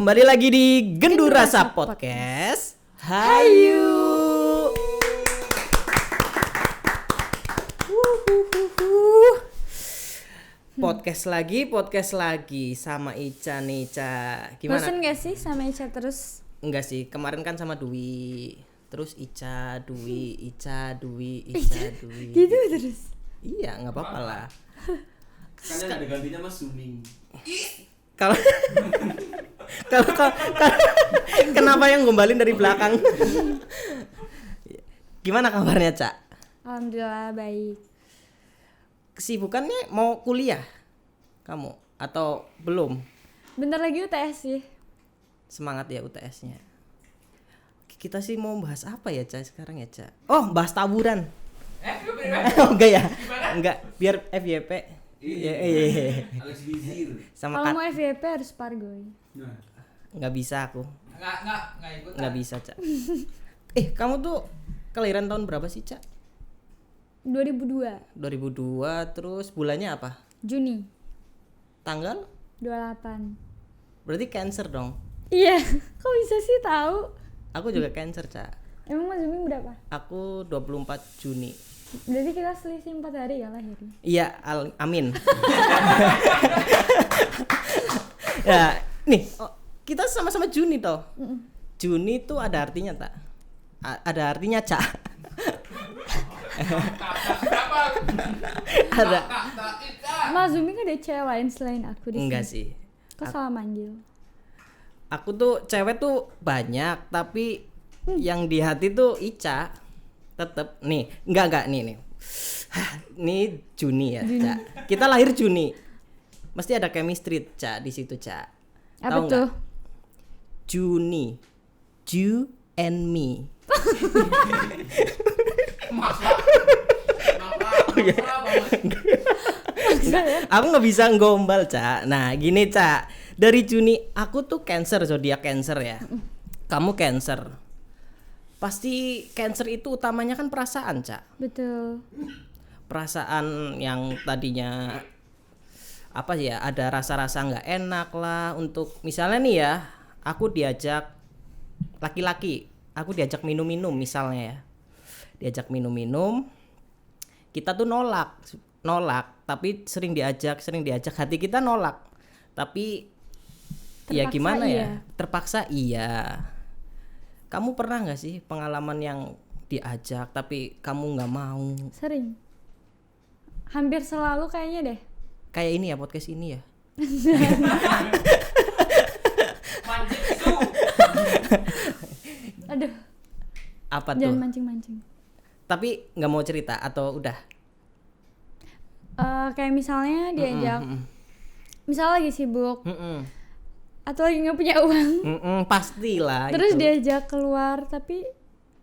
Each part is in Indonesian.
Kembali lagi di Gendu Rasa Podcast. Hayu. Podcast lagi sama Ica nih, Ica. Gimana? Bosen gak sih sama Ica terus? Enggak sih, kemarin kan sama Dwi. Terus Ica, Dwi. Gitu terus. Iya, enggak apa-apa lah. Kan ada gantinya Mas Suming. Kalau kenapa yang gombalin dari belakang? Gimana kabarnya, Cak? Alhamdulillah baik. Kesibukannya mau kuliah kamu atau belum? Bentar lagi UTS sih. Semangat ya UTS-nya. Kita sih mau bahas apa ya, Cak, sekarang ya, Cak? Oh, bahas taburan. Enggak ya? Enggak, biar FYP. Iya. Alex Wizir. Sama Kalau mau FYP harus Pargoy. Nah, enggak bisa aku. Enggak ikut. Enggak bisa, Cak. Kamu tuh kelahiran tahun berapa sih, Cak? 2002 2002, terus bulannya apa? Juni Tanggal? 28. Berarti Cancer dong. Iya, kok bisa sih tahu? Aku juga Cancer, Cak. Emang Mas Zumi berapa? Aku 24 Juni. Berarti kita selisih 4 hari ya lahirnya. Iya, amin. Ya, nih, kita sama-sama Juni toh. Juni tuh ada artinya tak? Ada artinya, Cak. Ada. Mas Zumi kan ada cewek lain selain aku di sini. Enggak sih. Kok salah manggil? Aku tuh cewek tuh banyak, tapi yang di hati tuh Ica. Tetep nih, enggak nih. Ini Juni ya, Cak. Kita lahir Juni. Mesti ada chemistry, Cak, di situ, Cak. Apa Tahu tuh? nggak? Juni. You and me. Aku nggak bisa ngombal, Cak. Nah, gini, Cak. Dari Juni, aku tuh Cancer, zodiak Cancer ya. Kamu Cancer. Pasti Cancer itu utamanya kan perasaan, Cak. Betul. Perasaan yang tadinya apa sih ya, ada rasa-rasa nggak enak lah. Untuk misalnya nih ya, aku diajak laki-laki, aku diajak minum-minum misalnya ya, diajak minum-minum, kita tuh nolak, tapi sering diajak, hati kita nolak, tapi ya Terpaksa gimana iya. ya, terpaksa iya. Kamu pernah nggak sih pengalaman yang diajak tapi kamu nggak mau? Sering. Hampir selalu kayaknya deh. Kayak ini ya, podcast ini ya. Aduh, Apa jangan tuh? mancing-mancing. Tapi nggak mau cerita atau udah? Kayak misalnya diajak, misalnya lagi sibuk atau lagi nggak punya uang, Pastilah. terus itu. diajak keluar, tapi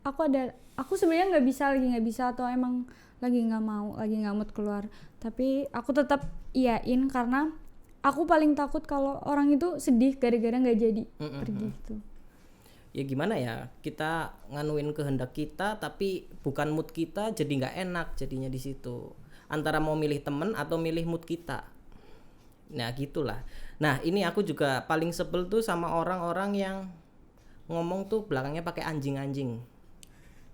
aku sebenarnya nggak bisa atau emang lagi nggak mau, lagi nggak mood keluar, tapi aku tetap iyain karena aku paling takut kalau orang itu sedih gara-gara nggak jadi pergi gitu. Ya gimana ya, kita nganuin kehendak kita tapi bukan mood kita, jadi nggak enak jadinya di situ. Antara mau milih temen atau milih mood kita. Nah gitulah. Nah ini aku juga paling sebel tuh sama orang-orang yang ngomong tuh belakangnya pakai anjing-anjing.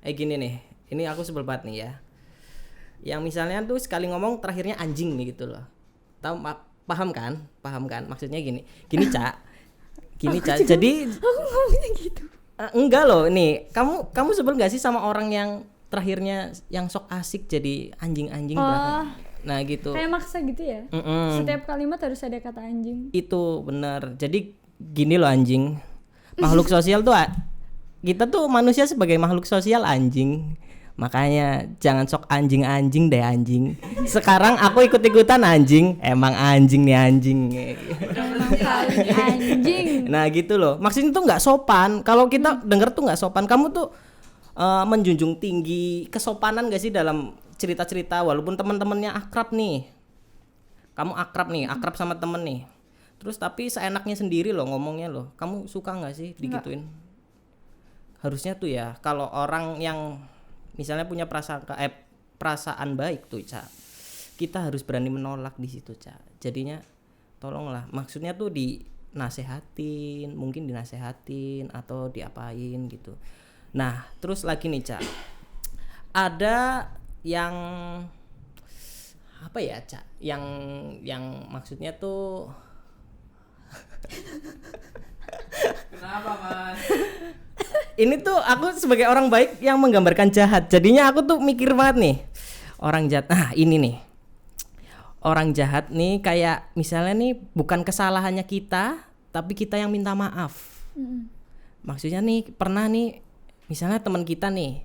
Gini nih, ini aku sebel banget nih ya. Yang misalnya tuh sekali ngomong terakhirnya anjing nih gitu loh. Paham kan? Maksudnya gini Cak. Cak. Jadi Aku ngomongnya gitu. Enggak loh, nih kamu sebel nggak sih sama orang yang terakhirnya yang sok asik jadi anjing-anjing belakang? Nah gitu. Kayak maksa gitu ya. Setiap kalimat harus ada kata anjing. Itu benar. Jadi gini loh anjing. Makhluk sosial tuh kita tuh manusia sebagai makhluk sosial anjing. Makanya jangan sok anjing-anjing deh anjing. Sekarang aku ikut-ikutan anjing. Emang anjing nih anjing. Emang paling anjing. Nah gitu loh. Maksudnya tuh nggak sopan. Kalau kita denger tuh nggak sopan. Kamu tuh menjunjung tinggi kesopanan gak sih dalam cerita-cerita, walaupun teman-temannya akrab nih. Kamu akrab sama temen nih. Terus tapi seenaknya sendiri loh ngomongnya loh. Kamu suka nggak sih digituin? Harusnya tuh ya, kalau orang yang misalnya punya perasaan baik tuh, Cak, kita harus berani menolak di situ, Cak. Jadinya tolonglah, maksudnya tuh nasehatin, mungkin dinasehatin atau diapain gitu. Nah, terus lagi nih, Cak. Ada yang apa ya, Cak? Yang maksudnya tuh Kenapa, Mas? ini tuh aku sebagai orang baik yang menggambarkan jahat. Jadinya aku tuh mikir banget nih. Orang jahat. Nah, ini nih. Orang jahat nih kayak misalnya nih bukan kesalahannya kita, tapi kita yang minta maaf. Maksudnya nih pernah nih misalnya teman kita nih,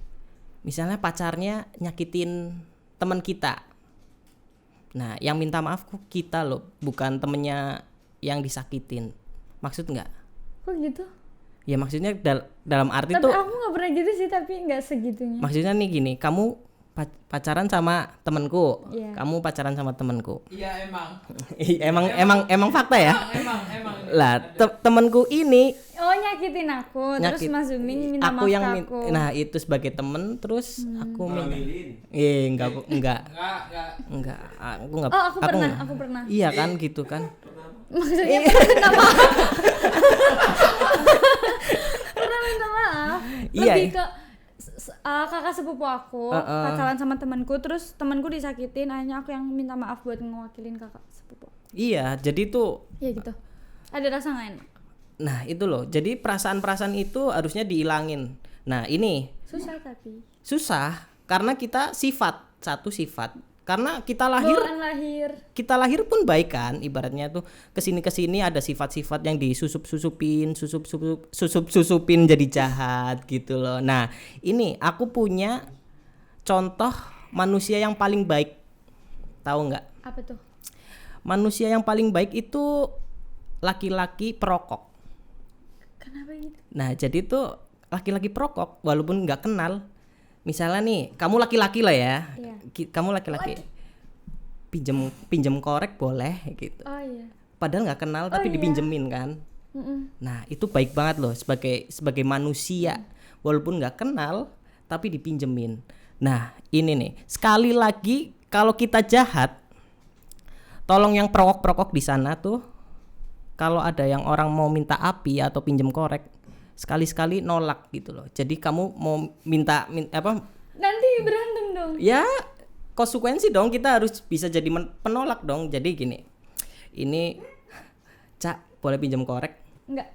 misalnya pacarnya nyakitin teman kita. Nah, yang minta maaf kok kita loh, bukan temennya yang disakitin. Maksud nggak? Kok gitu? Ya maksudnya dalam arti Tapi tuh, aku nggak pernah gitu sih, tapi nggak segitunya. maksudnya nih gini, kamu pacaran sama temanku, Iya. kamu pacaran sama temanku. Iya emang. emang fakta ya. Emang. Lah temanku ini Oh, nyakitin aku, terus nyakit- Mas Zuming minta aku maaf yang ke aku. nah itu sebagai temen, terus aku minta. Milin. Enggak. Enggak. Aku enggak. Oh, aku pernah. Iya kan gitu kan. Maksudnya pernah minta maaf. Iya. Lebih ke kakak sepupu aku pacaran sama temanku, terus temanku disakitin, akhirnya aku yang minta maaf buat ngewakilin kakak sepupu. Iya, jadi tuh Ya gitu. Ada rasa nggak enak. nah itu loh. Jadi perasaan-perasaan itu harusnya dihilangin. Nah, ini Susah tapi. susah karena kita satu sifat. Karena kita Bawaan lahir. pun baik kan, ibaratnya tuh kesini ada sifat-sifat yang susupin jadi jahat gitu loh. Nah ini aku punya contoh manusia yang paling baik, tahu nggak? Apa tuh? Manusia yang paling baik itu laki-laki perokok. Kenapa gitu? Nah jadi tuh laki-laki perokok walaupun nggak kenal. Misalnya nih, kamu laki-laki lah ya, Iya. Kamu laki-laki, pinjem korek boleh gitu. Oh iya. Padahal nggak kenal tapi iya. dipinjemin kan. Nah itu baik banget loh sebagai manusia, walaupun nggak kenal tapi dipinjemin. Nah ini nih, sekali lagi kalau kita jahat, tolong yang perokok di sana tuh, kalau ada yang orang mau minta api atau pinjem korek, sekali-sekali nolak gitu loh. Jadi kamu mau minta apa? Nanti berantem dong. Ya konsekuensi dong, kita harus bisa jadi penolak dong. Jadi gini, ini Cak boleh pinjam korek? Enggak.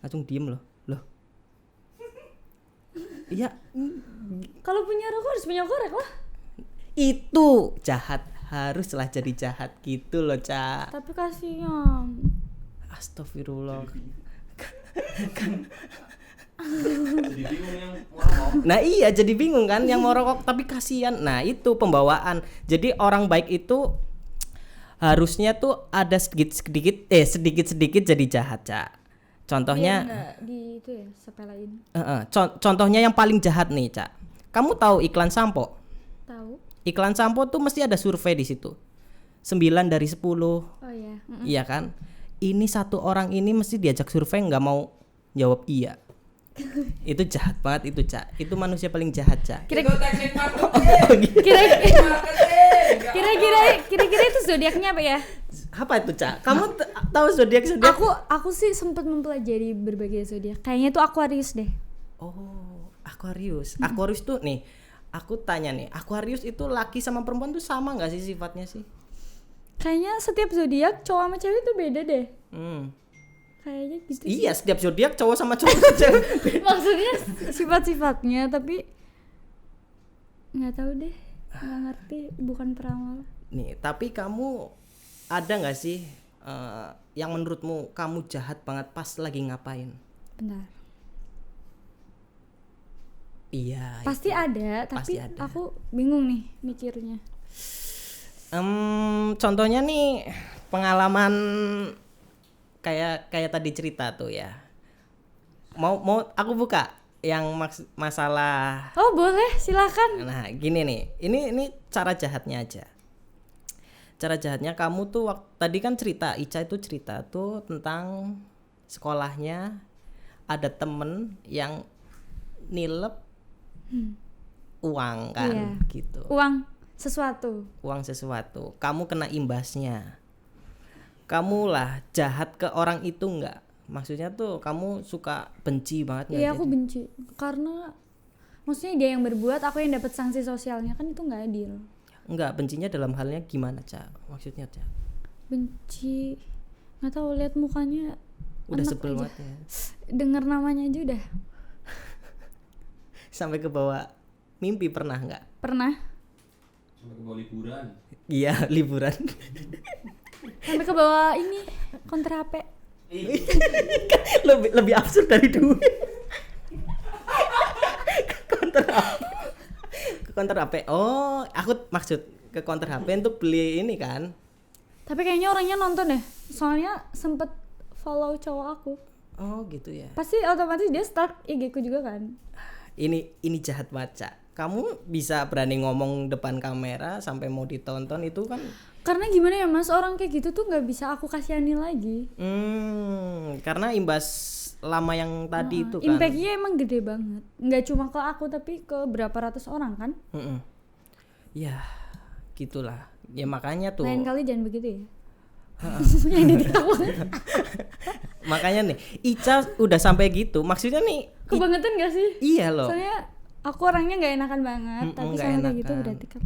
Langsung diem loh. Iya, Kalau punya rokok harus punya korek lah. itu jahat, haruslah jadi jahat gitu loh Cak. Tapi kasihan. Astagfirullah. Jadi bingung yang mau. Nah iya, jadi bingung kan yang mau rokok tapi kasihan. Nah itu pembawaan. Jadi orang baik itu harusnya tuh ada sedikit jadi jahat Cak. Contohnya Biar nggak di itu ya, sepelein. contohnya yang paling jahat nih Cak. Kamu tahu iklan sampo? Tahu? Iklan sampo tuh mesti ada survei di situ. 9 dari 10. Oh iya. Iya kan? Ini satu orang ini mesti diajak survei nggak mau jawab iya. Itu jahat banget itu Cak. Itu manusia paling jahat Cak. Itu teknik marketing. Kira-kira itu zodiaknya apa ya? Apa itu Cak? Kamu tahu zodiak? Aku sih sempat mempelajari berbagai zodiak. Kayaknya tuh Aquarius deh. Oh, Aquarius. Aquarius tuh nih, aku tanya nih, Aquarius itu laki sama perempuan tuh sama nggak sih sifatnya sih? Kayaknya setiap zodiak cowok sama cewek tuh beda deh. Kayaknya gitu. Iya, setiap zodiak cowok sama cowok cewek. Maksudnya sifat-sifatnya, tapi nggak tahu deh, nggak ngerti, bukan peramal. Nih, tapi kamu ada nggak sih yang menurutmu kamu jahat banget pas lagi ngapain? Bentar. Iya. Pasti ada, Pasti tapi ada. aku bingung nih mikirnya. Contohnya nih pengalaman kayak tadi cerita tuh ya. Mau aku buka yang masalah. Oh boleh, silakan. Nah gini nih, ini cara jahatnya aja. Cara jahatnya kamu tuh tadi kan cerita, Ica itu cerita tuh tentang sekolahnya ada temen yang nilep uang kan, Iya. gitu. Uang sesuatu. Uang sesuatu, kamu kena imbasnya. kamu lah jahat ke orang itu enggak? Maksudnya tuh kamu suka benci banget nggak? Iya aku jadi? benci karena maksudnya dia yang berbuat, aku yang dapat sanksi sosialnya, kan itu nggak adil. Enggak, bencinya dalam halnya gimana, Ca? Maksudnya, Ca? Benci, nggak tahu, lihat mukanya Udah enak sebel aja. banget ya. Dengar namanya aja udah. Sampai ke bawah mimpi pernah nggak? Pernah Sampai ke bawah liburan. Iya, liburan. sampai ke bawah ini konter HP. lebih absurd dari duit. Ke counter HP. Oh, aku maksud ke counter HP untuk beli ini kan. Tapi kayaknya orangnya nonton deh, soalnya sempet follow cowok aku. Oh, gitu ya. Pasti otomatis dia stalk IG ku juga kan. Ini jahat baca. Kamu bisa berani ngomong depan kamera sampai mau ditonton itu kan. Karena gimana ya mas, orang kayak gitu tuh nggak bisa aku kasihani lagi. Karena imbas lama yang tadi itu kan. Impactnya emang gede banget, nggak cuma ke aku tapi ke berapa ratus orang kan. Ya, gitulah. Ya makanya tuh. Lain kali jangan begitu ya. Yang di TikTok banget. Makanya nih, Ica udah sampai gitu. Maksudnya nih, Kebangetan gak sih? iya loh. Soalnya aku orangnya nggak enakan banget, tapi nggak sama kayak gitu enakan. berarti kan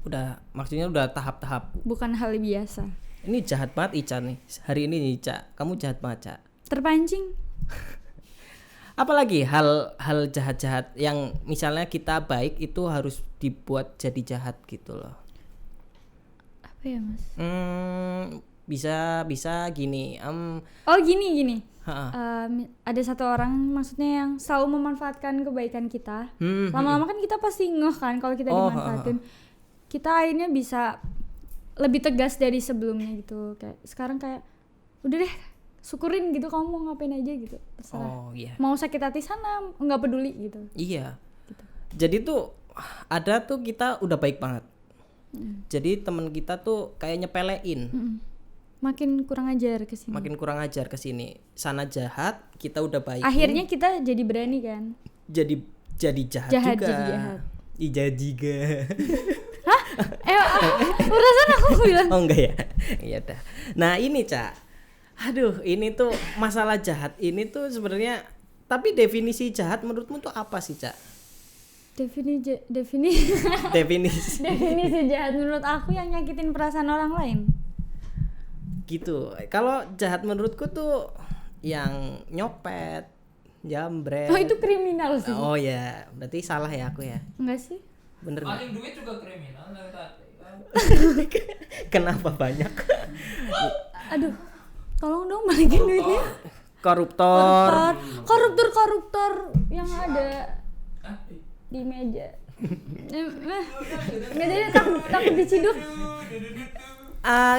Udah, maksudnya udah tahap-tahap. bukan hal biasa. Ini jahat banget Ica nih. Hari ini nih, Ica, kamu jahat banget, Ca. Terpancing. Apalagi hal jahat-jahat yang misalnya kita baik itu harus dibuat jadi jahat gitu loh. Apa ya mas? Bisa gini. Oh gini. Ha-ha. Ada satu orang maksudnya yang selalu memanfaatkan kebaikan kita. Lama-lama kan kita pasti ngeh kan kalau kita Oh, dimanfaatin. Kita akhirnya bisa lebih tegas dari sebelumnya gitu. Kayak sekarang kayak udah deh, syukurin gitu, kamu mau ngapain aja gitu, terserah. Oh iya. Mau sakit hati sana nggak peduli gitu. Iya. Jadi tuh ada tuh kita udah baik banget. Jadi teman kita tuh kayak nyepelein. Makin kurang ajar kesini. Makin kurang ajar ke sini. Sana jahat, kita udah baik. Akhirnya kita jadi berani kan. jadi jahat, Jahat juga. jadi jahat. Ija juga. Perasaan aku bilang. Oh enggak ya. Iya dah. Nah, ini, Ca. Aduh, ini tuh masalah jahat ini tuh sebenarnya, tapi definisi jahat menurutmu tuh apa sih, Ca? Definisi Definisi definisi jahat menurut aku yang nyakitin perasaan orang lain. gitu. Kalau jahat menurutku tuh yang nyopet, jambret. Oh itu kriminal sih. Oh ya, berarti salah ya aku ya. Enggak sih? Bener nggak? Paling duit juga kriminal dari tadi kan. Kenapa banyak? Aduh, tolong dong balikin duitnya. Koruptor. Koruptor yang ada di meja. Nggak jadi, takut diciduk.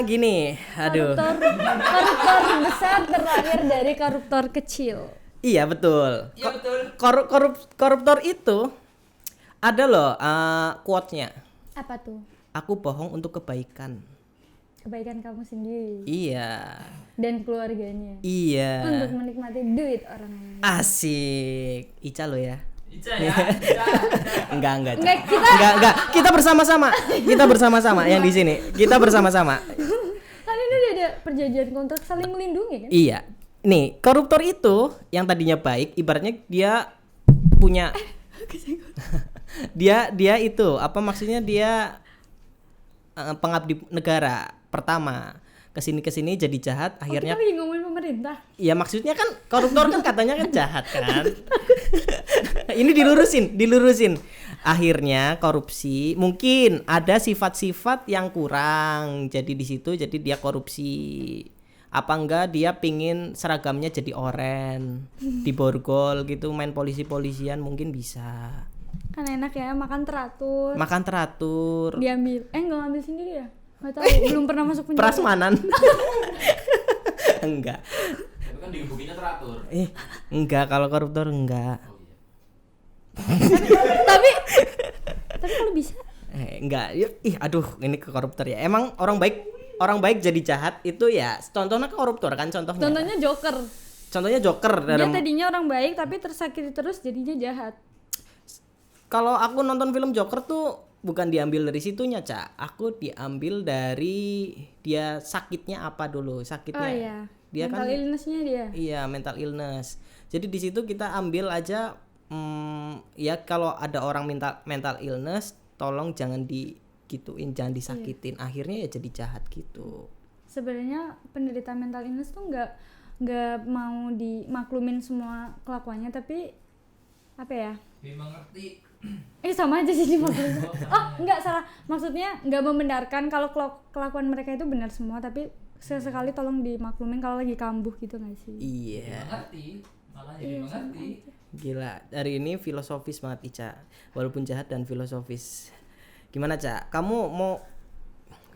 Gini, aduh. Koruptor besar terakhir dari koruptor kecil. Iya betul. Iya betul. Koruptor itu ada loh quote-nya. Apa tuh? Aku bohong untuk kebaikan. Kebaikan kamu sendiri Iya. dan keluarganya. Iya. Untuk menikmati duit orang lain. Asik. Ica lo ya. Ica ya. Ica. Enggak. Enggak, kita Enggak. Kita bersama-sama. Kita bersama-sama yang di sini. Kita bersama-sama. kan ini udah ada perjanjian kontrak saling melindungi kan? Iya. Nih, koruptor itu yang tadinya baik, ibaratnya dia punya dia itu apa maksudnya, dia pengabdi negara pertama, kesini jadi jahat, akhirnya Kita lagi ngomongin pemerintah. ya maksudnya kan koruptor kan katanya kan jahat kan. Ini dilurusin akhirnya korupsi, mungkin ada sifat-sifat yang kurang, jadi di situ jadi dia korupsi. Apa enggak dia pingin seragamnya jadi oren, diborgol gitu, main polisi-polisian mungkin bisa. Kan enak ya, makan teratur. Makan teratur. Diambil. Enggak ngambil sendiri ya? Enggak tahu, belum pernah masuk penjara. Prasmanan. Enggak. Tapi kan digebukinnya teratur. Enggak, kalau koruptor enggak. Oh iya. tapi kalau bisa Enggak. Aduh, ini ke koruptor ya. Emang orang baik jadi jahat itu ya. Contohnya ke koruptor kan contohnya. contohnya Joker. Contohnya Joker Dia dalam. tadinya orang baik tapi tersakiti terus jadinya jahat. Kalau aku nonton film Joker tuh bukan diambil dari situnya, Cak. Aku diambil dari dia sakitnya apa dulu, Oh sakitnya. iya. Dia Mental kan illness-nya dia. iya mental illness. Jadi di situ kita ambil aja ya kalau ada orang minta mental illness, tolong jangan digituin, jangan disakitin. Akhirnya ya jadi jahat gitu. Sebenarnya penderita mental illness tuh nggak mau dimaklumin semua kelakuannya, tapi apa ya? Mengerti. Sama aja sih dimaklumin. Oh, enggak salah. Maksudnya nggak membenarkan kalau kelakuan mereka itu benar semua, tapi sesekali tolong dimaklumin kalau lagi kambuh gitu nggak sih? Iya. Mengerti. Malah jadi mengerti. Gila, hari ini filosofis banget Ica. Walaupun jahat dan filosofis. Gimana, Cak? Kamu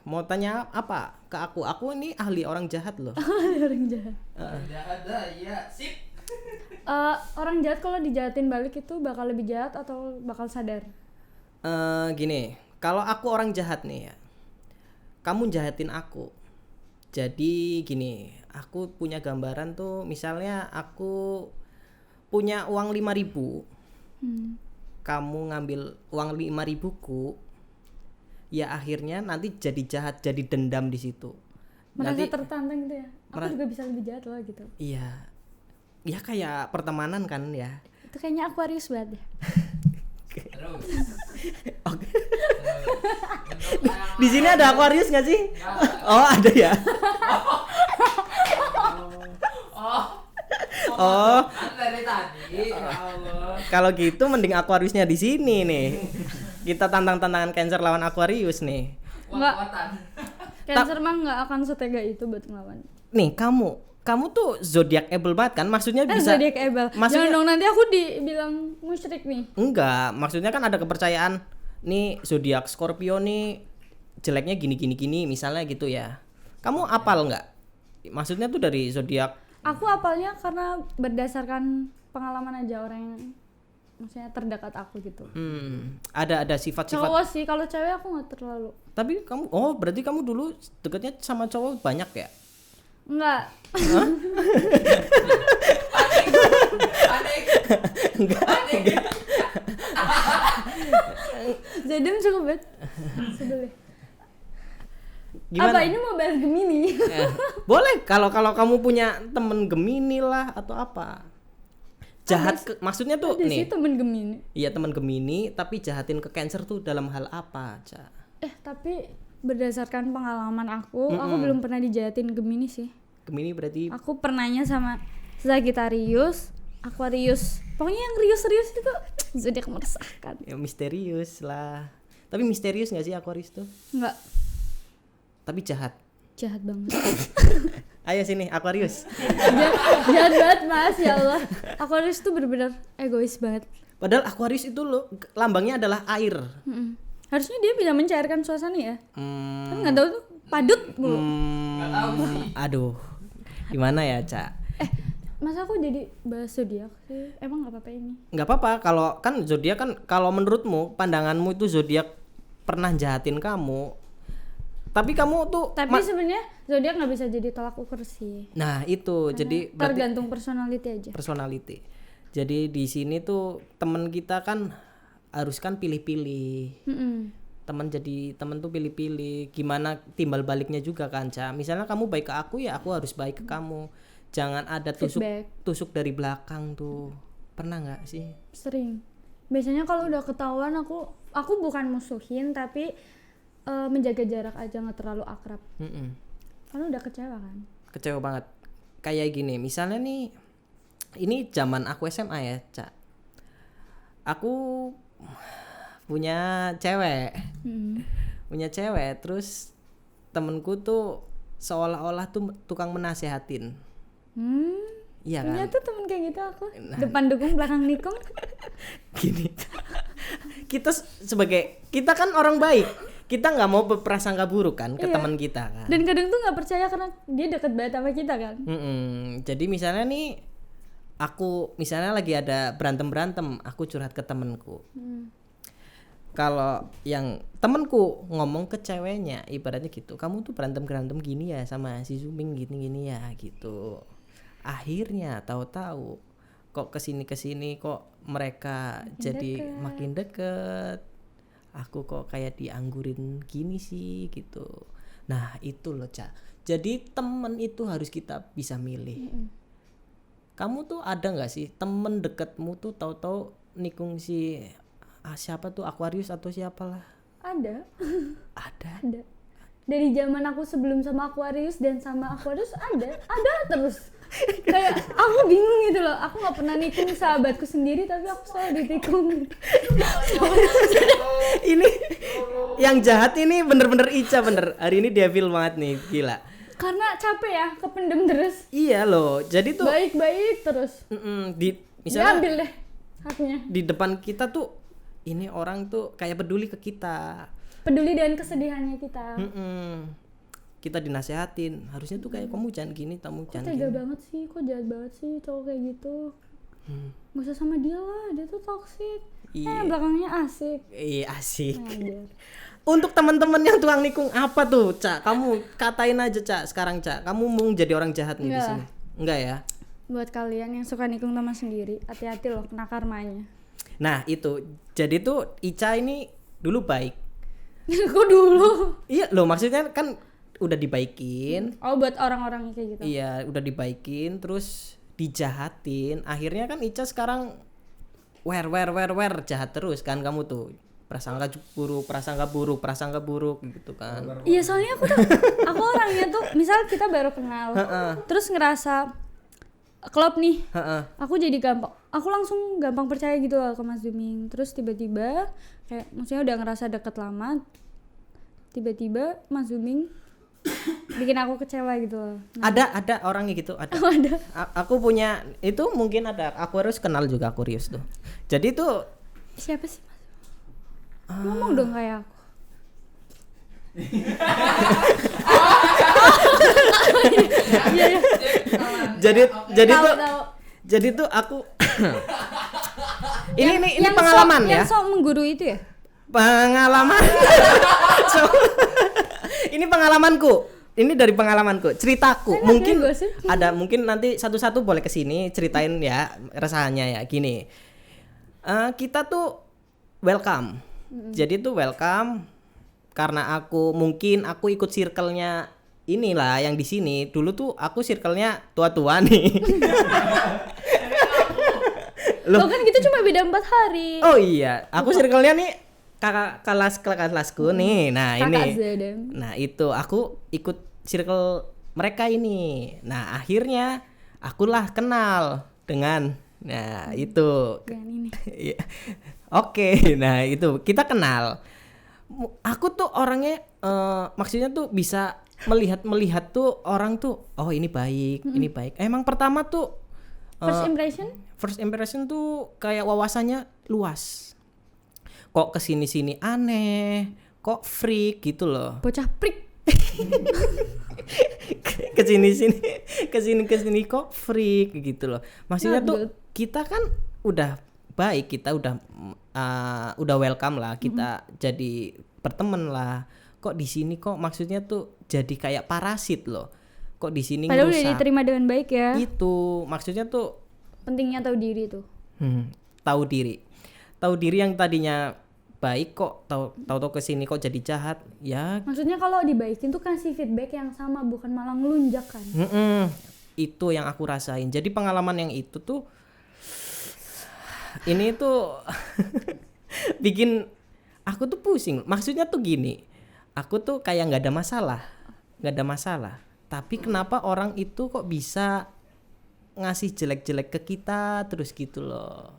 mau tanya apa ke aku? Aku ini ahli orang jahat loh. Orang jahat. Jahat dah, iya. Sip. Orang jahat kalau dijahatin balik itu bakal lebih jahat atau bakal sadar? Gini, kalau aku orang jahat nih ya, kamu jahatin aku. Jadi gini, aku punya gambaran tuh, misalnya aku punya uang 5.000, kamu ngambil uang 5.000 ku, ya akhirnya nanti jadi jahat, jadi dendam di situ. Merasa Nanti tertantang gitu ya. Aku juga bisa lebih jahat loh gitu. iya, ya kayak pertemanan kan ya. Itu kayaknya Aquarius banget ya. Terus. Oke. Di sini ada Aquarius nggak sih? Oh ada ya. Oh. Kan dari tadi. Ya Allah. Kalau gitu mending Aquariusnya di sini nih. Kita tantang-tantangan Cancer lawan Aquarius nih. Kuat-kuatan. Cancer mah nggak akan setega itu buat ngelawan. Nih kamu tuh zodiak-able banget kan? Maksudnya bisa Zodiac Able. maksudnya- Jangan dong nanti aku dibilang musyrik nih. enggak, maksudnya kan ada kepercayaan nih zodiak Scorpio nih jeleknya gini misalnya gitu ya. Kamu apal nggak? Maksudnya tuh dari zodiak. Aku apalnya karena berdasarkan pengalaman aja orang yang maksudnya terdekat aku gitu. Ada sifat-sifat. Cowok sih, kalau cewek aku nggak terlalu. Tapi kamu berarti kamu dulu dekatnya sama cowok banyak ya? Enggak. Panik. Jadem cukup banget. Sebelum. Gimana? Apa ini mau bahas Gemini? Boleh kalau kamu punya temen Gemini lah atau apa. Jahat maksudnya tuh Ada sih nih. temen Gemini. Iya teman Gemini tapi jahatin ke Cancer tuh dalam hal apa, Ca? Tapi berdasarkan pengalaman aku belum pernah dijahatin Gemini sih. Gemini berarti Aku pernahnya sama Sagittarius, Aquarius. Pokoknya yang rius-rius itu zodiak meresahkan. ya misterius lah. Tapi misterius nggak sih Aquarius tuh? Enggak, Tapi jahat. jahat banget. Ayo sini Aquarius. Jahat banget Mas, ya Allah. Aquarius tuh bener-bener egois banget. Padahal Aquarius itu lo lambangnya adalah air. Harusnya dia bisa mencairkan suasana ya. Hmm, Kan nggak tahu tuh padut mulu. Nggak tahu sih. Aduh. Gimana ya, Ca? Masa aku jadi bahas zodiak sih? Emang nggak apa-apa ini? Nggak apa-apa kalau kan zodiak kan kalau menurutmu pandanganmu itu zodiak pernah jahatin kamu. Tapi kamu tuh Tapi sebenarnya zodiak nggak bisa jadi tolak ukur sih. nah itu jadi berarti Tergantung personality aja. personality. Jadi di sini tuh teman kita kan harus kan pilih-pilih. Teman tuh pilih-pilih. Gimana timbal baliknya juga kan, Ca. Misalnya kamu baik ke aku ya aku harus baik ke kamu. Jangan ada Feedback. tusuk dari belakang tuh. Pernah nggak sih? Sering. Biasanya kalau udah ketahuan aku bukan musuhin tapi menjaga jarak aja, nggak terlalu akrab. Karena udah kecewa kan. Kecewa banget. Kayak gini, misalnya nih ini zaman aku SMA ya, Ca. Aku punya cewek. Punya cewek terus temenku tuh seolah-olah tuh tukang menasehatin. Iya kan? Punya tuh temen kayak gitu aku. Depan dukung, belakang nikung. Gini. Kita kan orang baik. Kita nggak mau berprasangka buruk kan ke Iya. teman kita kan. Dan kadang tuh nggak percaya karena dia deket banget sama kita kan. Jadi misalnya nih aku misalnya lagi ada berantem, aku curhat ke temenku. Kalau yang temenku ngomong ke ceweknya ibaratnya gitu, kamu tuh berantem gini ya sama si Zuming gini ya gitu. Akhirnya tahu-tahu kok kesini kok mereka jadi makin deket. aku kok kayak dianggurin gini sih gitu. Nah itu loh Ca, jadi temen itu harus kita bisa milih. Kamu tuh ada nggak sih temen deketmu tuh tahu-tahu nikung si siapa tuh Aquarius atau siapalah? Ada. Ada. Dari zaman aku sebelum sama Aquarius dan sama Aquarius ada terus. Kayak aku bingung gitu loh, aku nggak pernah nikung sahabatku sendiri tapi aku selalu ditikung. Ini yang jahat ini bener-bener Ica bener. Hari ini devil banget nih, gila. Karena capek ya, kependem terus. Iya loh, jadi tuh Baik-baik terus. di misalnya Diambil deh haknya. di depan kita tuh ini orang tuh kayak peduli ke kita. Peduli dengan kesedihannya kita. Kita dinasehatin, harusnya tuh kayak kamu jangan gini, kamu Kok jangan tega gini. banget sih, kok jahat banget sih cowok kayak gitu. Gak usah sama dia lah, dia tuh toxic. Iya. Belakangnya asik. Iya asik. Anjir. Untuk teman-teman yang tukang nikung apa tuh, Cak? Kamu katain aja, Cak. Sekarang, Cak. Kamu mau jadi orang jahat nih di Enggak. sini. Enggak ya? Buat kalian yang suka nikung teman sendiri, hati-hati loh kena karmanya. Nah, itu. Jadi tuh Ica ini dulu baik. Kok dulu? Iya, loh maksudnya kan udah dibaikin. Oh, buat orang-orang kayak gitu. Iya, udah dibaikin terus dijahatin. Akhirnya kan Ica sekarang jahat terus kan kamu tuh. Prasangka buruk gitu kan. Iya, soalnya aku orangnya tuh, misal kita baru kenal, terus ngerasa klop nih, aku jadi aku langsung gampang percaya gitu loh ke Mas Duming. Terus tiba-tiba kayak maksudnya udah ngerasa deket lama, tiba-tiba Mas Duming bikin aku kecewa gitu loh. Ada orangnya gitu, ada. Ada. Aku punya itu mungkin ada. Aku harus kenal juga Aquarius tuh. Jadi tuh Siapa sih Mas? Ngomong dong kayak aku. Iya ya. jadi Tahu, tuh tahu. jadi tuh aku ini Yang pengalaman sok, ya. Yang sok menggurui itu ya? Pengalaman. Ini pengalamanku. Ini dari pengalamanku, ceritaku. Enak Mungkin ya gosip. ada, mungkin nanti satu-satu boleh kesini ceritain ya resahannya ya. Gini, kita tuh welcome. Jadi tuh welcome karena mungkin aku ikut circle-nya inilah yang di sini. Dulu tuh aku circle-nya tua-tua nih. Loh kan gitu cuma beda 4 hari. Oh iya, aku circle-nya nih kelasku nih. Nah, Kakak ini. Zedem. Nah, itu aku ikut circle mereka ini. Nah, akhirnya akulah kenal dengan itu. Yang ini. Iya. Oke, nah itu kita kenal. Aku tuh orangnya maksudnya tuh bisa melihat tuh orang tuh oh ini baik, ini baik. Emang pertama tuh First impression tuh kayak wawasannya luas. Kok kesini-sini aneh, kok freak gitu loh. bocah prik. kesini kok freak gitu loh. Maksudnya Not tuh good. kita kan udah baik, kita udah welcome lah, kita jadi berteman lah. Kok di sini kok maksudnya tuh jadi kayak parasit loh. Kok di sini Padahal udah ngerusak. diterima dengan baik ya. Itu maksudnya tuh Pentingnya tahu diri tuh. tahu diri yang tadinya baik kok tahu kesini kok jadi jahat ya. Maksudnya kalau dibaikin tuh kasih feedback yang sama, bukan malah ngelunjak kan. Itu yang aku rasain. Jadi pengalaman yang itu tuh ini tuh bikin aku tuh pusing. Maksudnya tuh gini, aku tuh kayak nggak ada masalah. Tapi kenapa orang itu kok bisa ngasih jelek-jelek ke kita terus gitu loh.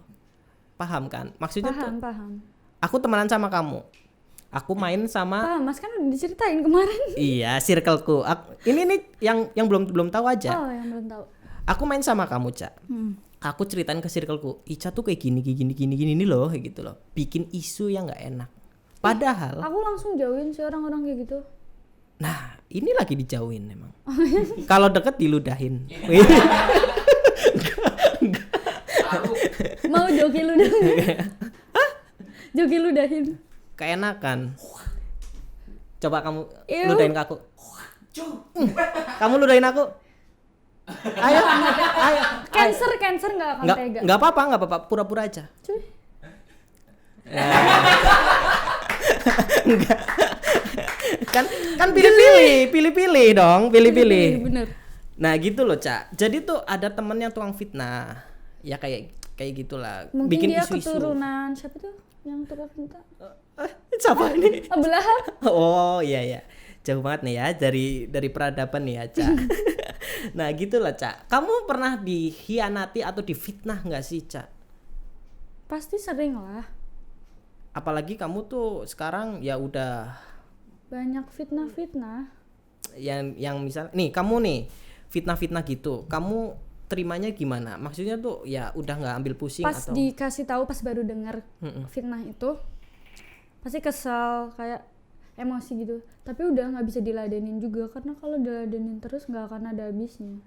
Paham kan? Maksudnya tuh Paham. aku temenan sama kamu. Aku main sama Paham, Mas kan udah diceritain kemarin. iya, circleku. Ini nih yang belum tahu aja. Oh, yang belum tahu. Aku main sama kamu, Cak. Aku ceritain ke circleku, Ica tuh kayak gini nih loh, kayak gitu loh. Bikin isu yang nggak enak. Padahal, Aku langsung jauhin sih orang-orang kayak gitu. nah ini lagi dijauhin emang. Kalau deket diludahin. Mau joki ludahin. Joki ludahin. Keenakan. Coba kamu Ew. ludahin ke aku. Kamu ludahin aku. Ayo. Cancer nggak akan tega. Nggak apa-apa, pura-pura aja. Cuy. Enggak. kan pilih-pilih dong, pilih-pilih. Bener. Nah gitu loh Cak, jadi tuh ada temen yang tukang fitnah, ya kayak gitulah, Mungkin bikin dia isu-isu. keturunan siapa tuh yang tukang minta? Siapa ini? Abu Lahab. Oh iya, jauh banget nih ya dari peradaban nih ya Cak. Nah gitulah Cak, kamu pernah dikhianati atau difitnah nggak sih Cak? Pasti sering lah. Apalagi kamu tuh sekarang ya udah Banyak fitnah-fitnah. yang misal nih kamu nih fitnah-fitnah gitu, kamu terimanya gimana? Maksudnya tuh ya udah nggak ambil pusing Pas atau dikasih tahu, pas baru dengar fitnah itu pasti kesal, kayak emosi gitu. Tapi udah nggak bisa diladenin juga, karena kalau diladenin terus nggak akan ada habisnya.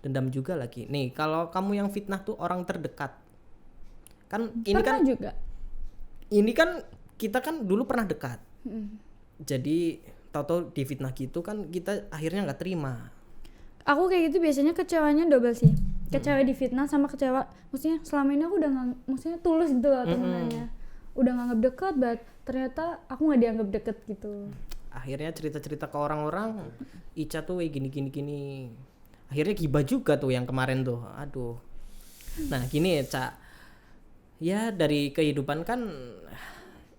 dendam juga lagi. Nih kalau kamu yang fitnah tuh orang terdekat, kan ini Pernah kan juga. ini kan kita kan dulu pernah dekat. Jadi tahu-tahu difitnah gitu kan kita akhirnya nggak terima. Aku kayak gitu biasanya kecewanya double sih. Kecewa difitnah sama kecewa, maksudnya selama ini aku udah maksudnya tulus gitu loh temenannya. Udah nganggap deket, but ternyata aku nggak dianggap deket gitu. Akhirnya cerita-cerita ke orang-orang, Ica tuh gini. Akhirnya gibah juga tuh yang kemarin tuh. Aduh. Nah gini ya Cak, ya dari kehidupan kan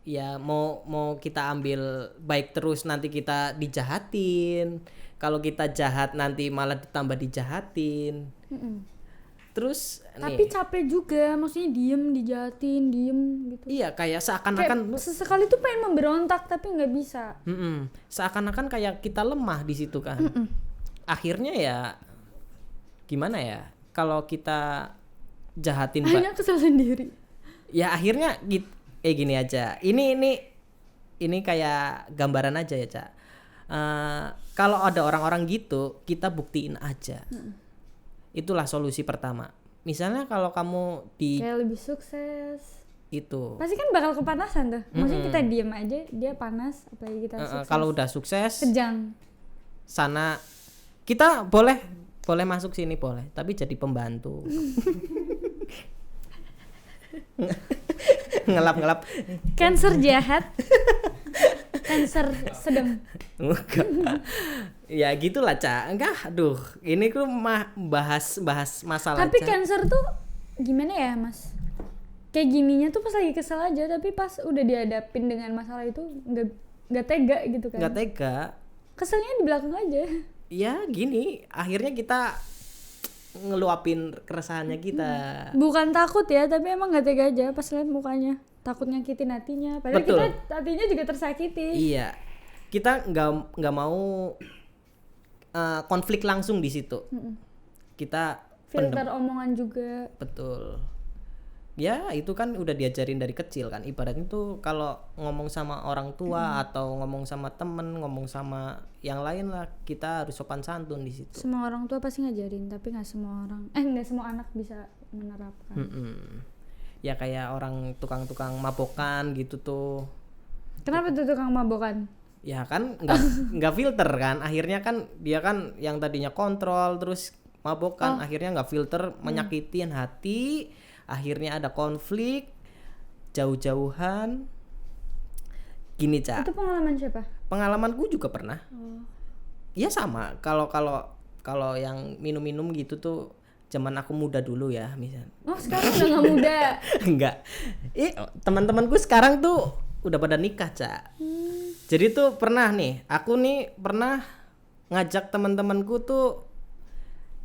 ya mau kita ambil baik terus nanti kita dijahatin. Kalau kita jahat nanti malah ditambah dijahatin. Terus Tapi nih, capek juga, maksudnya dijahatin, diem gitu. iya kayak Kayak seakan-akan sesekali tuh pengen memberontak tapi nggak bisa. seakan-akan kayak kita lemah di situ kan. Akhirnya ya gimana ya? Kalau kita jahatin Hanya kesel sendiri. ya akhirnya gini aja. Ini kayak gambaran aja ya Cak. Kalau ada orang-orang gitu kita buktiin aja. Itulah solusi pertama. Misalnya kalau kamu di Kayak lebih sukses. itu Pasti kan bakal kepanasan tuh. Maksudnya kita diem aja, dia panas, apalagi kita sukses. kalau udah sukses Kejang. sana kita boleh masuk sini boleh, tapi jadi pembantu. ngelap Cancer jahat. Cancer sedang. enggak. Ya gitulah Cak. Enggak, aduh ini tuh bahas masalah Tapi Cak. cancer tuh gimana ya mas? Kayak gininya tuh pas lagi kesel aja, tapi pas udah dihadapin dengan masalah itu nggak tega gitu kan? Nggak tega. Keselnya di belakang aja. Ya gini, akhirnya kita ngeluapin keresahannya kita. Bukan takut ya, tapi emang nggak tega aja pas lihat mukanya. Takut nyakitin hatinya. Padahal Betul. kita hatinya juga tersakiti. Iya, kita nggak mau konflik langsung di situ. Kita Filter omongan juga. betul. Ya itu kan udah diajarin dari kecil kan. Ibaratnya tuh kalau ngomong sama orang tua atau ngomong sama temen, ngomong sama yang lain lah, kita harus sopan santun di situ. Semua orang tua pasti ngajarin, tapi nggak semua anak bisa menerapkan. Ya kayak orang tukang-tukang mabokan gitu tuh. Kenapa tuh tukang mabokan? Ya kan nggak filter kan, akhirnya kan dia kan yang tadinya kontrol terus mabokan, akhirnya nggak filter, menyakitin hati, akhirnya ada konflik, jauh-jauhan. Gini Cak, Itu pengalaman siapa? pengalamanku juga pernah. Ya sama, kalau yang minum-minum gitu tuh zaman aku muda dulu ya misal. Oh sekarang udah nggak muda. Enggak. Teman-temanku sekarang tuh udah pada nikah, Cak. Jadi tuh pernah nih, aku nih pernah ngajak teman-temanku tuh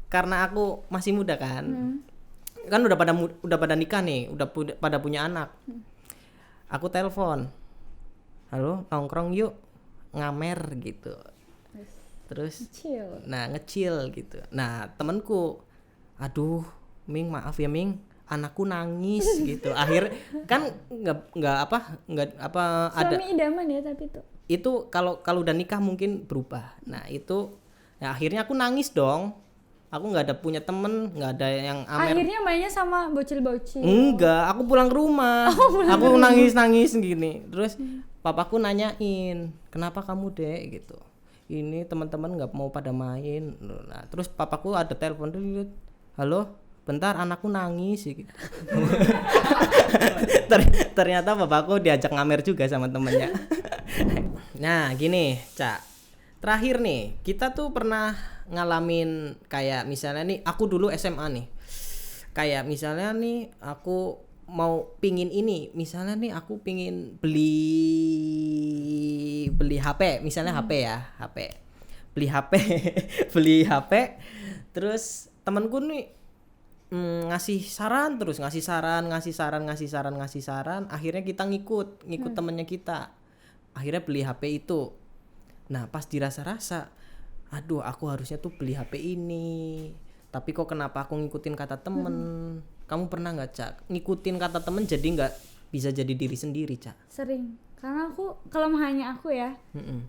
karena aku masih muda kan. Kan udah pada nikah nih, pada punya anak. Aku telepon. Halo, nongkrong yuk. Ngamer gitu. Terus Chill. ngecil gitu. Nah, temanku, aduh, Ming maaf ya Ming, anakku nangis gitu. Akhir kan nggak apa ada Suami idaman ya tapi tuh. itu kalau udah nikah mungkin berubah. Nah itu ya akhirnya aku nangis dong. Aku nggak ada punya temen, nggak ada yang amer. Akhirnya mainnya sama bocil-bocil. Enggak, aku pulang ke rumah. Aku nangis gini. Terus papaku nanyain, kenapa kamu Dek gitu. Ini teman-teman nggak mau pada main. Nah terus papaku ada telepon dulu. Halo bentar anakku nangis gitu. Ternyata bapakku diajak ngamer juga sama temennya. Nah gini Cak, terakhir nih kita tuh pernah ngalamin kayak misalnya nih aku dulu SMA nih, kayak misalnya nih aku mau pingin ini, misalnya nih aku pingin beli HP misalnya, HP ya, HP beli HP beli HP, terus temanku nih ngasih saran terus, ngasih saran, akhirnya kita ngikut temennya kita, akhirnya beli HP itu. Nah pas dirasa-rasa, aduh aku harusnya tuh beli HP ini, tapi kok kenapa aku ngikutin kata temen. Kamu pernah nggak Cak ngikutin kata temen jadi nggak bisa jadi diri sendiri Cak? Sering, karena aku kelemahannya aku ya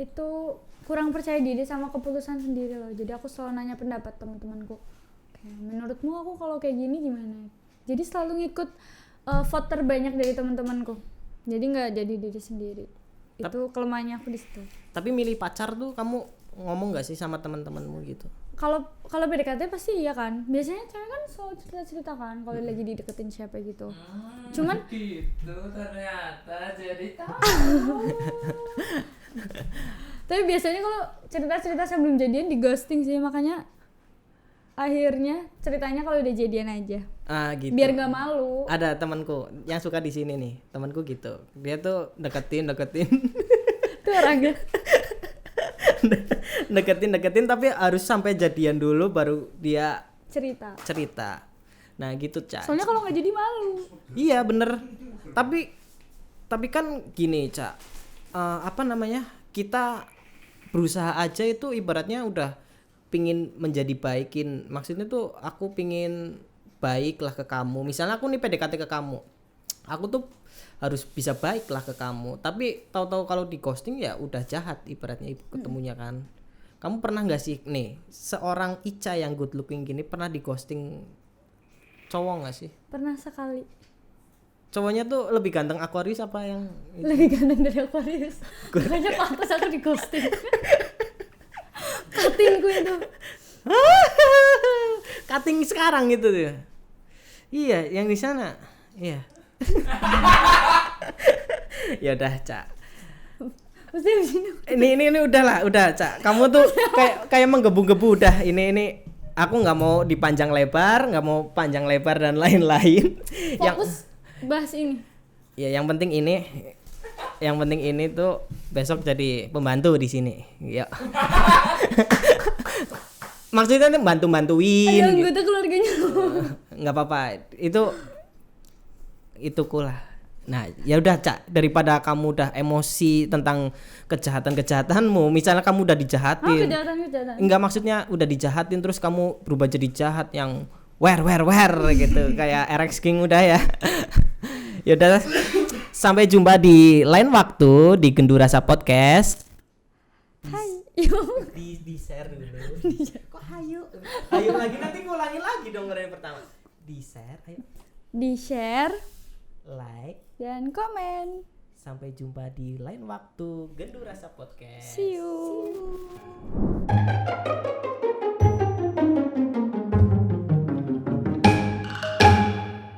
itu kurang percaya diri sama keputusan sendiri loh. Jadi aku selalu nanya pendapat teman-temanku, kayak menurutmu aku kalau kayak gini gimana. Jadi selalu ngikut vote terbanyak dari teman-temanku, jadi nggak jadi diri sendiri. Itu kelemahannya aku di situ. Tapi milih pacar tuh kamu ngomong nggak sih sama teman-temanmu gitu? Kalau PDKT pasti iya kan. Biasanya cewek kan selalu cerita kan kalau lagi dideketin siapa gitu. Cuman gitu ternyata jadi tahu. tapi biasanya kalau cerita sebelum jadian di ghosting sih, makanya akhirnya ceritanya kalau udah jadian aja. Gitu. Biar nggak malu. Ada temanku yang suka di sini nih, temanku gitu. Dia tuh deketin. Tuh orangnya. deketin tapi harus sampai jadian dulu baru dia cerita. Nah gitu Cak. Soalnya kalau nggak jadi malu. Iya bener. Tapi kan gini Cak, kita berusaha aja itu ibaratnya udah pingin menjadi baikin. Maksudnya tuh aku pingin baik lah ke kamu. Misalnya aku nih PDKT ke kamu, aku tuh harus bisa baik lah ke kamu, tapi tahu-tahu kalau di ghosting ya udah jahat ibaratnya ibu ketemunya kan. Kamu pernah nggak sih nih seorang Ica yang good looking gini pernah di ghosting cowok nggak sih? Pernah sekali. Cowoknya tuh lebih ganteng Aquarius apa yang lebih ganteng dari Aquarius? Makanya pantas aku di ghosting. Cuttingku itu. cutting sekarang itu tuh. Iya yang di sana. Iya. Ya udah Cak, Mesti di sini. ini udah Cak, kamu tuh kayak menggebu-gebu udah. Ini aku nggak mau panjang lebar dan lain-lain. Fokus bahas ini. Ya yang penting ini tuh besok jadi pembantu di sini. Ya. Maksudnya bantuin. Ada anggota keluarganya. Nggak apa-apa ituku lah. Nah ya udah Cak, daripada kamu udah emosi tentang kejahatanmu, misalnya kamu udah dijahatin. Kejahatan. Enggak, maksudnya udah dijahatin terus kamu berubah jadi jahat yang wer gitu kayak RX King udah ya. Ya udah, sampai jumpa di lain waktu di Gendu Rasa Podcast. Hai. Di share dulu. Kok hayu lagi, nanti ngulangin lagi dong dari pertama. Di share, ayo. Di share, Like dan komen. Sampai jumpa di lain waktu Gendu Rasa Podcast. See you.